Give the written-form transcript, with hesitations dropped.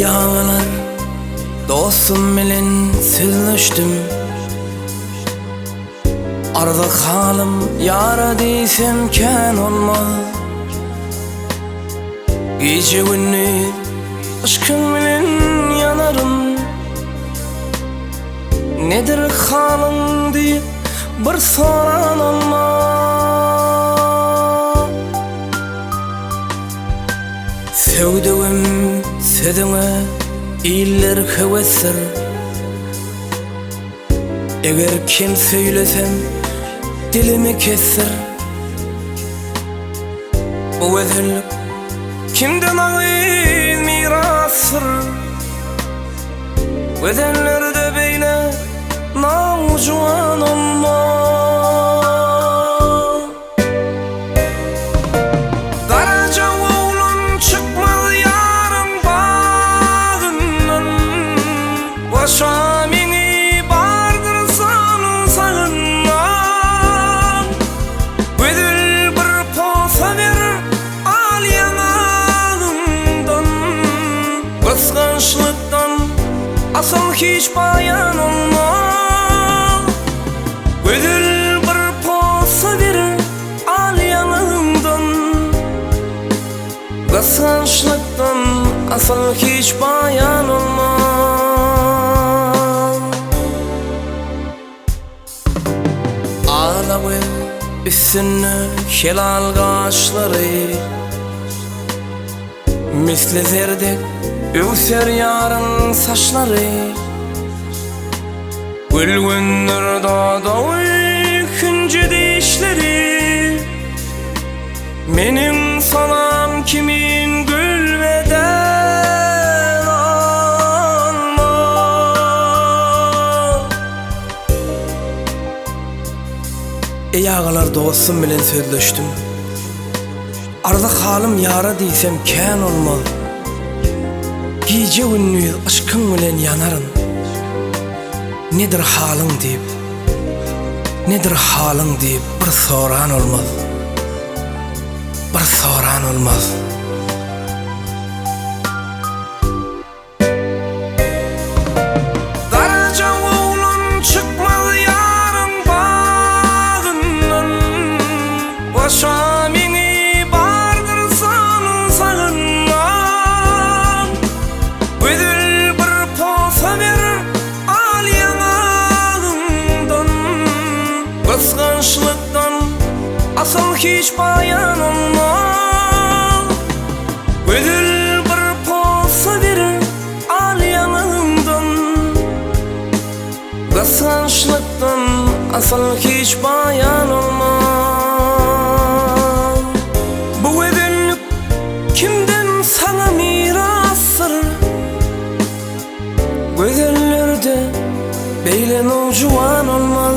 Yağlar dostum bilen sözleştim. Arda halim yara diysem ken olmaz. Gece gündüz aşkın bilen yanarım. Nedir halin diye bir soran olmaz. Sevdiğim sözüne iller hevesir. Eğer kim söylesem dilimi kesir. Bu özellik kimden ağır mirastır. Özenlerde beyle naucuan olma. Karaca oğlum çıkmaz yarın bağından. Başa meni bardırsan sağından. Ödül bir posa verir al yanağından. Kıskançlıktan asıl hiç bayan olmaz. Ödül bir posa verir al yanağından. Kıskançlıktan asıl hiç bayan olmaz. Ağla üstüne helal kaşları. Misli zerdek öser yarın saçları. Gülgünler dağda ikinci dişleri. Benim salam kimin gülmeden alma. Yağlar dostum bilen sözleştim. Arda halim yara diysem ken olmaz. Gece gündüz aşkın bilen yanarım. Nedir halin deyip, nedir halin deyip bir soran olmaz. Bir soran olmaz. Karaca oğlum çıkmaz yarın bağından. Başa meni bardırsan sağından. Ödül bir posa verir al yanağından. Kıskançlıktan asıl hiç bayan olmaz. Ödül bir posa verir al yanağından. Kıskançlıktan asıl hiç bayan olmaz. Bu ödülük kimden sana mirastır. Gözellerde beyle naucuan olmaz.